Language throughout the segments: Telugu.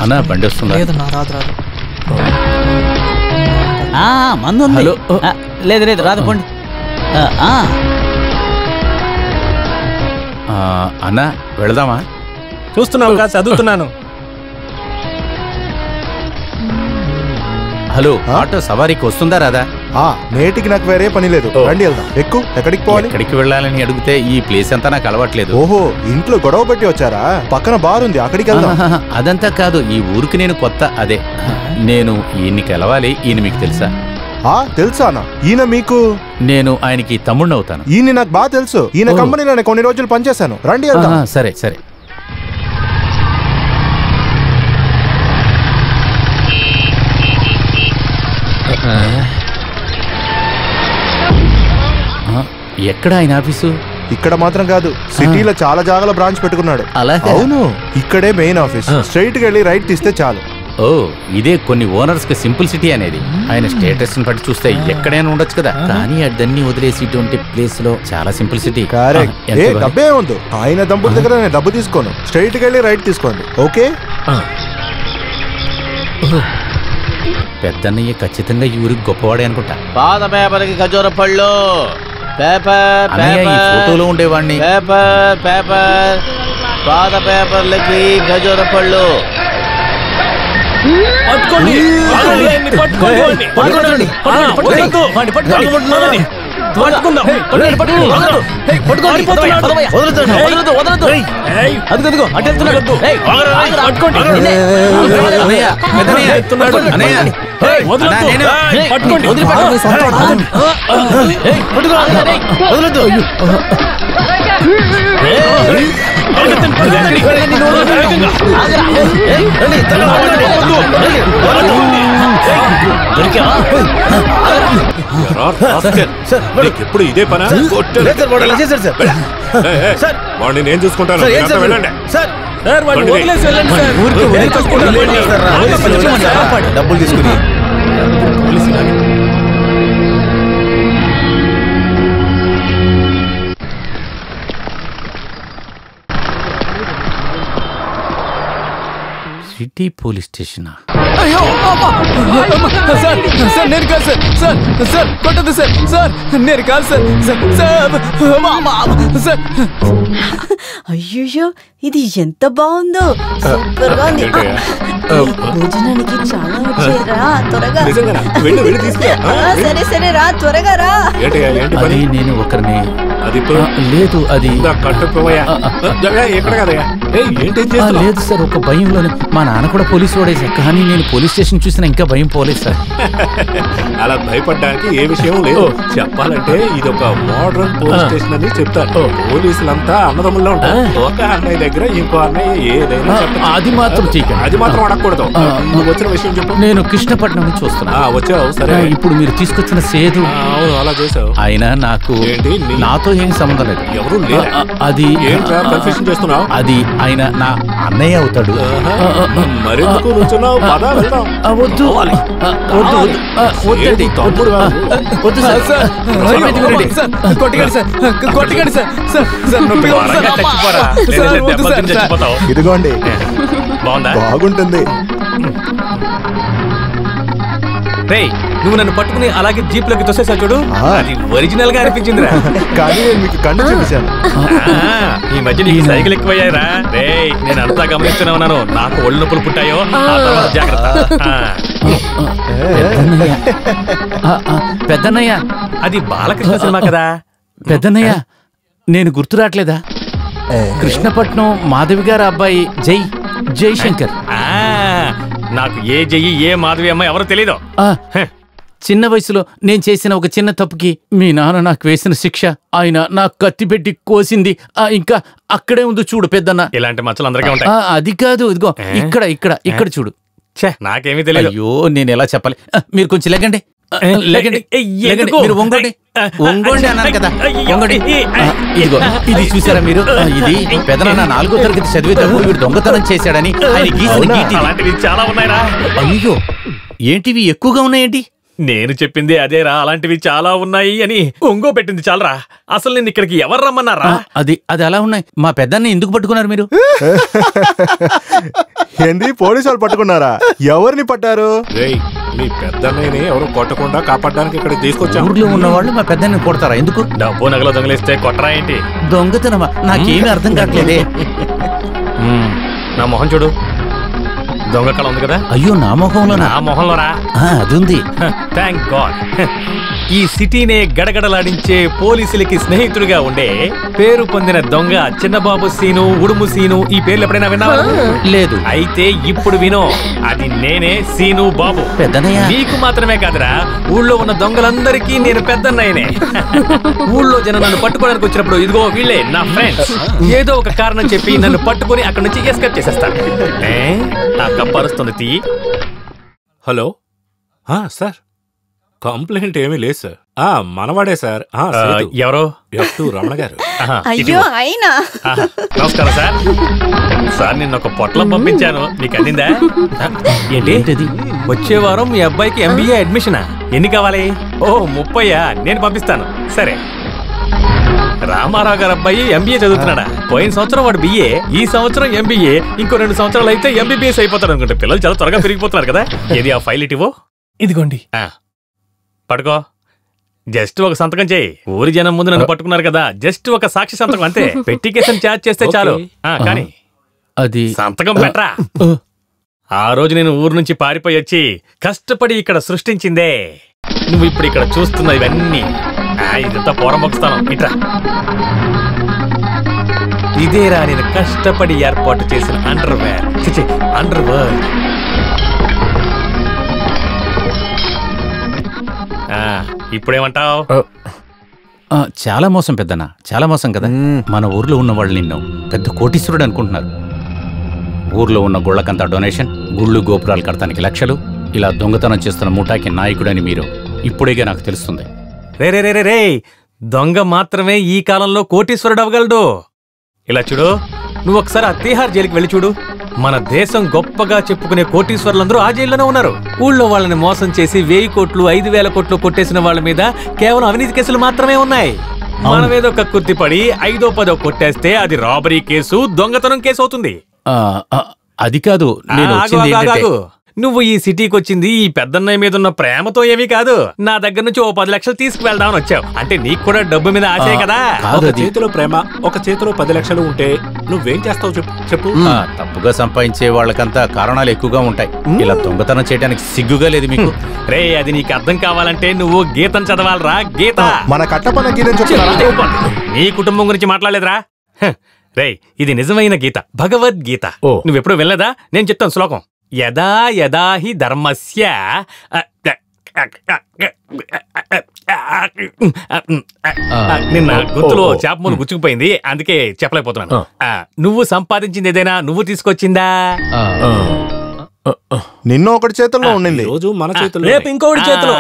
అన్నా బండి వస్తుందా? మందు ఉంది. లేదు లేదు రాదు పండి. అన్నా వెళదామా? చూస్తున్నావు కదా, చదువుతున్నాను. హలో, ఆటో సవారీకి వస్తుందా రాదా? నేటికి నాకు వేరే పని లేదు, రండి వెళ్దాం. ఎక్కు. ఎక్కడికి పోవాలి? ఎక్కడికి వెళ్ళాలని అడిగితే ఈ ప్లేస్ అంతా నాకు అలవాట్లేదు. ఓహో, ఇంట్లో గొడవ పెట్టి వచ్చారా? పక్కన బార్ ఉంది, అక్కడికి వెళ్దాం. అదంతా కాదు, ఈ ఊరికి నేను కొత్త. అదే నేను ఈయన్ని కలవాలి. ఈయన మీకు తెలుసా? తెలుసానా? ఈయన మీకు? నేను ఆయనకి తమ్ముడిని అవుతాను. ఈయన నాకు బాగా తెలుసు. ఈయన కంపెనీలోనే కొన్ని రోజులు పనిచేశాను. రండి వెళ్దాం. సరే సరే. ఎక్కడ ఆయన ఆఫీసు? ఇక్కడ మాత్రం కాదు, సిటీలో చాలా జాగాలో బ్రాంచ్ పెట్టుకున్నాడు. అవును, ఇక్కడే మెయిన్ ఆఫీస్. స్ట్రైట్ గా వెళ్ళి రైట్ తీస్తే చాలు. ఓ, ఇదే కొన్ని ఓనర్స్ కి సింపుల్ సిటీ అనేది. ఆయన స్టేటస్ ని బట్టి చూస్తే ఎక్కడైనా ఉండొచ్చు కదా, కానీ అదన్నీ వదిలేసి ఇటువంటి ప్లేస్ లో చాలా సింపుల్ సిటీ. డబ్బే ఉంది. ఆయన దంపుల దగ్గర నేను డబ్బు తీసుకోను. స్ట్రైట్ గా వెళ్ళి రైట్ తీసుకోండి. ఓకే? పెద్దన్నయ్య ఖచ్చితంగా ఈ ఊరికి గొప్పవాడే అనుకుంటా. పాత పేపర్కి ఖజూర పళ్ళు. పేపర్ ఫోటోలో ఉండేవాడిని. పేపర్ పేపర్ పాత పేపర్లకి ఖజూర పళ్ళు. ఎప్పుడు ఇదే పనా? వాడిని నేను చూసుకుంటాను. డబ్బులు తీసుకుని సిటీ పోలీస్ స్టేషన్. అయ్యో సార్, సార్ నేను కాదు సార్. సార్ సార్ కొట్టదు సార్. సార్ నేను కాదు సార్. సార్ అయ్యో, ఇది ఎంత బాగుందో. సూపర్ గా ఉంది. భోజనానికి చాలా వచ్చారా? త్వరగా. సరే సరే రా, త్వరగా రా. అది నేను ఒకరిని. లేదు, అది లేదు సార్, ఒక భయంలోనే. మా నాన్న కూడా పోలీసు వాడే సార్, కానీ నేను పోలీస్ స్టేషన్ చూసినా ఇంకా భయం పోలేదు సార్. అలా భయపడడానికి ఏ విషయం లేదు. చెప్పాలంటే ఇది ఒక మోడర్న్ పోలీస్ స్టేషన్ అని చెప్తారు. పోలీసులంతా అన్నదమ్ముల్లో ఉంటారు. ఒక అన్నయ్య దగ్గర ఇంకో అన్నయ్య ఏదైనా అది మాత్రం అది మాత్రం అడగకూడదు. నువ్వు వచ్చిన విషయం చెప్పు. నేను కృష్ణపట్నం నుంచి వస్తున్నా. వచ్చావు, సరే. ఇప్పుడు మీరు తీసుకొచ్చిన సేదు. అవును, అలా చేసావు. అయినా నాకు నాతో ఏం సంబంధం లేదు. ఎవరు అది కన్ఫ్యూషన్ చేస్తున్నావు. అది ఆయన నా అన్నయ్య అవుతాడు. మరి వద్దు వద్దండి, వద్దు సార్. కొట్టకండి సార్, కొట్టకండి సార్. ఇదిగోండి, బాగుంటుంది. నువ్వు నన్ను పట్టుకుని అలాగే జీప్ లోకి తోసేసా చూడు, అది ఒరిజినల్ గా అనిపించిందిరా. కానీ నేను మీకు కన్ను చూపించాను. ఈ మధ్య నీకు సైకిల్ ఎక్కువయ్యారా? నేను అంతా గమనిస్తూనే ఉన్నాను. నాకు ఒళ్ళు నొప్పులు పుట్టాయో జాగ్రత్త. పెద్దన్నయ్య, అది బాలకృష్ణ సినిమా కదా. పెద్దన్నయ్య, నేను గుర్తు రావట్లేదా? కృష్ణపట్నం మాధవి గారు అబ్బాయి జైశంకర్. నాకు ఏ జయ్యి ఏ మాధవి అమ్మాయి ఎవరో తెలీదు. చిన్న వయసులో నేను చేసిన ఒక చిన్న తప్పుకి మీ నాన్న నాకు వేసిన శిక్ష ఆయన నాకు కత్తి పెట్టి కోసింది. ఇంకా అక్కడే ఉంది చూడు పెద్దన్న. ఇలాంటి మచ్చలు అందరికీ ఉంటాయి. అది కాదు, ఇదిగో ఇక్కడ ఇక్కడ ఇక్కడ చూడు. నాకేమీ తెలియదు. అయ్యో, నేను ఎలా చెప్పాలి? మీరు కొంచెం లెగండి, మీరు వంగండి, వంగండి అన్నాను కదా, వంగండి. ఇదిగో ఇది చూసారా మీరు? ఇది పెదనాన్న 4వ తరగతి చదివేటప్పుడు వీడు దొంగతనం చేశాడని ఆయన గీసిన గీటి. చాలా ఉన్నాయిరా. అయ్యో, ఏంటివి ఎక్కువగా ఉన్నాయేంటి? నేను చెప్పింది అదేరా, అలాంటివి చాలా ఉన్నాయి అని ఒంగో పెట్టింది చాలరా. అసలు నేను ఇక్కడికి ఎవరు రమ్మన్నారా? అది అలా ఉన్నాయి. మా పెద్దన్ని ఎందుకు పట్టుకున్నారు మీరు? ఏంది, పోలీసు వాళ్ళు పట్టుకున్నారా? ఎవరిని పట్టారు? మీ పెద్దన్నయ్యని ఎవరు కొట్టకుండా కాపాడడానికి ఇక్కడ తీసుకొచ్చారు. ఊర్లో ఉన్న వాళ్ళు మా పెద్దని కొడతారా? ఎందుకు? డబ్బు నగలు దొంగలిస్తే కొట్టరా ఏంటి? దొంగతనమా? నాకేమీ అర్థం కావట్లేదే. నా మొహం చూడు, దొంగ కళ ఉంది కదా. అయ్యో, నా మొహంలోనా? నా మొహంలోరా? అది ఉంది. Thank God. ఈ సిటీనే గడగడలాడించే పోలీసులకి స్నేహితుడిగా ఉండే పేరు పొందిన దొంగ చిన్నబాబు సీను, ఉడుము సీను, ఈ పేర్లు ఎప్పుడైనా విన్నావా? లేదు. అయితే ఇప్పుడు వినో, అది నేనే సీను బాబు. పెద్దనయ్య. నీకు మాత్రమే కాదురా, ఊళ్ళో ఉన్న దొంగలందరికీ నేను పెద్దన్నయ్యనే. ఊళ్ళో జనం నన్ను పట్టుకోవడానికి వచ్చినప్పుడు ఇదిగో వీళ్ళే నా ఫ్రెండ్స్ ఏదో ఒక కారణం చెప్పి నన్ను పట్టుకుని అక్కడి నుంచి ఎస్కేప్ చేసేస్తాను. నా కప్పరుస్తుంది తీ. హలో సార్, కంప్లైంట్ ఏమీ లేదు సార్. మనవాడే సార్. ఎవరో రమణ గారు. అయ్యో అయినా. నమస్కారం సార్. సార్ నిన్న ఒక పొట్లం పంపించాను, మీకు అందిందా? ఏంటి? వచ్చే వారం మీ అబ్బాయికి MBA అడ్మిషనా? ఎన్ని కావాలి? ఓ 30. నేను పంపిస్తాను. సరే. రామారావు గారు అబ్బాయి MBA చదువుతున్నాడా? పోయిన సంవత్సరం వాడు BA, ఈ సంవత్సరం MBA, ఇంకో 2 సంవత్సరాలు అయితే MBBS అయిపోతాడు అనుకుంటే. పిల్లలు చాలా త్వరగా పెరిగిపోతున్నారు కదా. ఏది ఆ ఫైల్ ఇటివో? ఇదిగోండి. పట్టుకో. జస్ట్ ఒక సంతకం చేయి. ఊరి జనం ముందు నన్ను పట్టుకున్నారు కదా, జస్ట్ ఒక సాక్షి సంతకం అంతే. పెటికేషన్ ఛార్జ్ చేస్తే చాలు. కానీ అది సంతకం పెట్టరా. ఆ రోజు నేను ఊరు నుంచి పారిపోయి వచ్చి కష్టపడి ఇక్కడ సృష్టించిందే నువ్వు ఇప్పుడు ఇక్కడ చూస్తున్న ఇవన్నీ. ఇదంతా పోరమొక్కుస్తాను. ఇట్రా. ఇదేరా నేను కష్టపడి ఏర్పాటు చేసిన అండర్వేర్, అండర్వర్. ఇప్పుడేమంటావు? చాలా మోసం పెద్దనా, చాలా మోసం కదా. మన ఊర్లో ఉన్న వాళ్ళు నిన్ను పెద్ద కోటీశ్వరుడు అనుకుంటున్నారు. ఊర్లో ఉన్న గుళ్ళకంతా డొనేషన్, గుళ్ళు గోపురాలు కడతానికి లక్షలు, ఇలా దొంగతనం చేస్తున్న ముఠాకి నాయకుడని మీరు ఇప్పుడేగా నాకు తెలుస్తుంది. రే, దొంగ మాత్రమే ఈ కాలంలో కోటీశ్వరుడు అవ్వగలడు. ఇలా చూడు, నువ్వు ఒకసారి ఆ తిహార్ జైలుకి వెళ్ళి చూడు. మన దేశం గొప్పగా చెప్పుకునే కోటీశ్వరులందరూ ఆ జైల్లోనే ఉన్నారు. ఊళ్ళో వాళ్ళని మోసం చేసి 1000 కోట్లు 5000 కోట్లు కొట్టేసిన వాళ్ళ మీద కేవలం అవినీతి కేసులు మాత్రమే ఉన్నాయి. మనమేదో కక్కుర్తి పడి 5దో 10దో కొట్టేస్తే అది రాబరీ కేసు, దొంగతనం కేసు అవుతుంది. అది కాదు, నువ్వు ఈ సిటీకి వచ్చింది ఈ పెద్దన్నయ్య మీద ఉన్న ప్రేమతో ఏమీ కాదు. నా దగ్గర నుంచి ఓ 10 లక్షలు తీసుకువెళ్దామని వచ్చావు. అంటే నీకు కూడా డబ్బు మీద ఆశే కదా. ఒక చేతిలో ప్రేమ, ఒక చేతిలో 10 లక్షలు ఉంటే నువ్వేం చేస్తావు చెప్పు. తప్పుగా సంపాదించే వాళ్ళకంతా కారణాలు ఎక్కువగా ఉంటాయి. ఇలా దొంగతనం చేయడానికి సిగ్గుగా లేదు మీకు? రే, అది నీకు అర్థం కావాలంటే నువ్వు గీతం చదవాలరా. గీత మన కట్టపన గీత. నీ కుటుంబం గురించి మాట్లాడలేదురా. రే, ఇది నిజమైన గీత, భగవద్గీత. నువ్వెప్పుడు వెళ్ళలేదా? నేను చెప్తాను శ్లోకం. యదా యదా హి ధర్మస్య నిన్న గొంతులో చేపమూలు గుచ్చుకుపోయింది, అందుకే చెప్పలేకపోతున్నాను. నువ్వు సంపాదించింది ఏదైనా నువ్వు తీసుకొచ్చిందా? నిన్న ఒకటి చేతుల్లో ఉండింది, రోజు మన చేతుల్లో, రేపు ఇంకొకటి చేతిలో.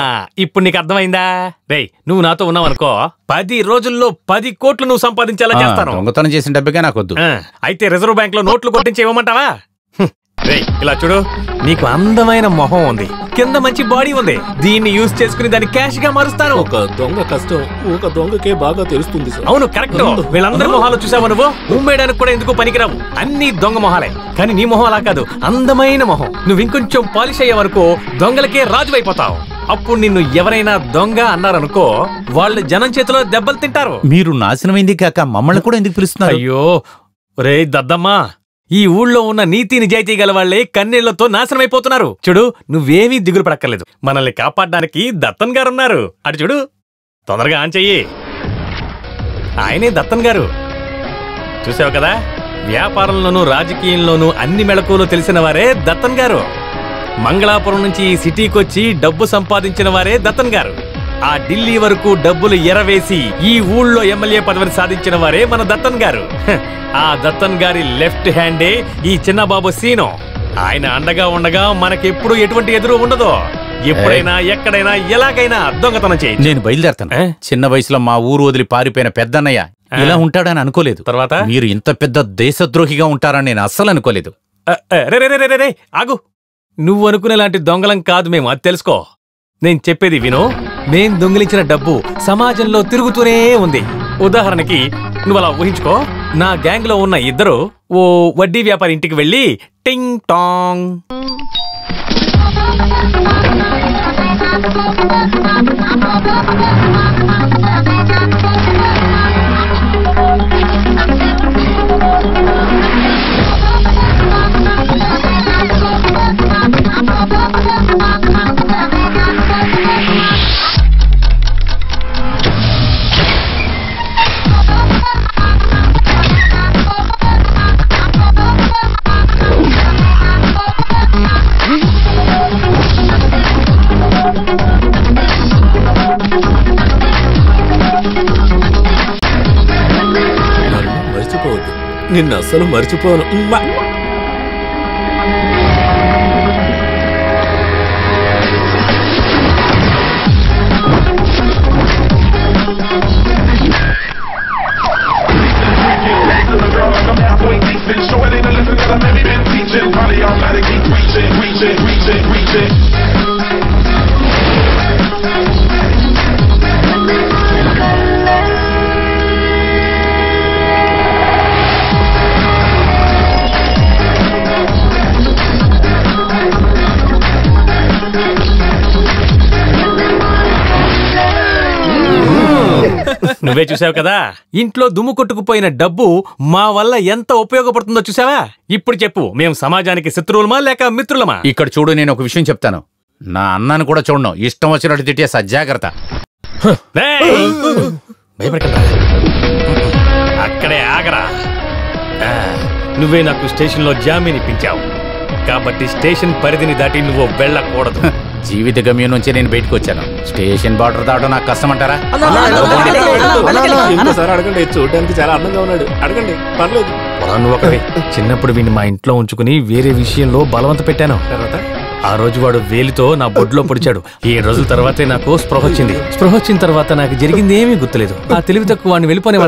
ఇప్పుడు నీకు అర్థమైందా? రేయ్, నువ్వు నాతో ఉన్నావు అనుకో, 10 రోజుల్లో 10 కోట్లు నువ్వు సంపాదించేలా చేస్తాను. దొంగతనం చేసిన డబ్బుగా నాకొద్దు. అయితే రిజర్వ్ బ్యాంక్ లో నోట్లు కొట్టించి ఇవ్వమంటావా? రేయ్, ఇలా చూడు, నీకు అందమైన మొహం ఉంది, కింద మంచి బాడీ ఉంది. దీన్ని యూజ్ చేసుకుని దాన్ని క్యాష్ గా మారుస్తాను. ఒక దొంగ కష్టం ఒక దొంగకే బాగా తెలుస్తుంది. అవును, కరెక్ట్. వీళ్ళందరి మొహాలు చూసావు నువ్వు? ఉమ్మేయడానికి కూడా ఎందుకు పనికిరావు, అన్ని దొంగ మొహాలే. కానీ నీ మొహం అలా కాదు, అందమైన మొహం. నువ్వు ఇంకొంచెం పాలిష్ అయ్యే వరకు దొంగలకే రాజు అయిపోతావు. అప్పుడు నిన్ను ఎవరైనా దొంగ అన్నారనుకో, వాళ్ళు జనం చేతిలో దెబ్బలు తింటారు. మీరు నాశనమైంది కాక మమ్మల్ని కూడా ఎందుకు పిలుస్తున్నారు? అయ్యో రే దద్దమ్మా, ఈ ఊళ్ళో ఉన్న నీతి నిజాయితీ గల వాళ్లే కన్నీళ్లతో నాశనమైపోతున్నారు. చూడు, నువ్వేమీ దిగులు పడక్కర్లేదు. మనల్ని కాపాడడానికి దత్తన్ గారున్నారు. అటు చూడు, తొందరగా ఆన్ చెయ్యి. ఆయనే దత్తన్ గారు. చూసావు కదా, వ్యాపారంలోనూ రాజకీయంలోనూ అన్ని మెళకువలు తెలిసిన వారే దత్తన్ గారు. మంగళాపురం నుంచి ఈ సిటీకి వచ్చి డబ్బు సంపాదించిన వారే దత్తన్ గారు. ఆ ఢిల్లీ వరకు డబ్బులు ఎరవేసి ఈ ఊళ్ళో ఎమ్మెల్యే పదవిని సాధించిన వారే మన దత్తన్ గారు. ఆ దత్తన్ గారి లెఫ్ట్ హ్యాండే ఈ చిన్నబాబు సీను. ఆయన అండగా ఉండగా మనకెప్పుడు ఎటువంటి ఎదురు ఉండదు. ఎప్పుడైనా ఎక్కడైనా ఎలాగైనా దొంగతనం చేయి. నేను బయలుదేరతాను. చిన్న వయసులో మా ఊరు వదిలి పారిపోయిన పెద్దన్నయ్య ఇలా ఉంటాడని అనుకోలేదు. తర్వాత మీరు ఇంత పెద్ద దేశద్రోహిగా ఉంటారని నేను అస్సలు అనుకోలేదు. రే ఆగు, నువ్వు అనుకునేలాంటి దొంగలం కాదు మేము, అది తెలుసుకో. నేను చెప్పేది విను. నేను దొంగిలించిన డబ్బు సమాజంలో తిరుగుతూనే ఉంది. ఉదాహరణకి నువ్వు అలా ఊహించుకో, నా గ్యాంగ్ లో ఉన్న ఇద్దరు ఓ వడ్డీ వ్యాపారి ఇంటికి వెళ్ళి టింగ్ టాంగ్ మర్చిపోవద్దు, నిన్ను అస్సలు మర్చిపోను. నువ్వే చూసావు కదా, ఇంట్లో దుమ్ము కొట్టుకుపోయిన డబ్బు మా వల్ల ఎంత ఉపయోగపడుతుందో చూసావా? ఇప్పుడు చెప్పు, మేము సమాజానికి శత్రువులమా లేక మిత్రులమా? ఇక్కడ చూడు, నేను ఒక విషయం చెప్తాను. నా అన్నాను కూడా చూడను, ఇష్టం వచ్చినట్టు తిట్టే సజ్జాగ్రత్త. భయపడకండి, అక్కడే ఆగరా. నువ్వే నాకు స్టేషన్ లో జామీన్ ఇప్పించావు కాబట్టి స్టేషన్ పరిధిని దాటి నువ్వు వెళ్ళకూడదు. జీవిత గమ్యం నుంచి నేను బయటకు వచ్చాను. స్టేషన్ బార్డర్ దాటం నాకు కష్టం అంటారా? ఇంకోసారి అడగండి, చూడడానికి చాలా అందంగా ఉన్నాడు. అడగండి, పర్లేదు. నువ్వు ఒకటి చిన్నప్పుడు వీడిని మా ఇంట్లో ఉంచుకుని వేరే విషయంలో బలవంత పెట్టాను. ఆ రోజు వాడు వేలితో నా బొడ్లో పొడిచాడు. 7 రోజుల తర్వాతే నాకు స్పృహ వచ్చింది. స్పృహ వచ్చిన తర్వాత నాకు జరిగింది ఏమీ గుర్తులేదు. ఆ తెలివి తక్కువ వాడిని వెళ్ళిపోనే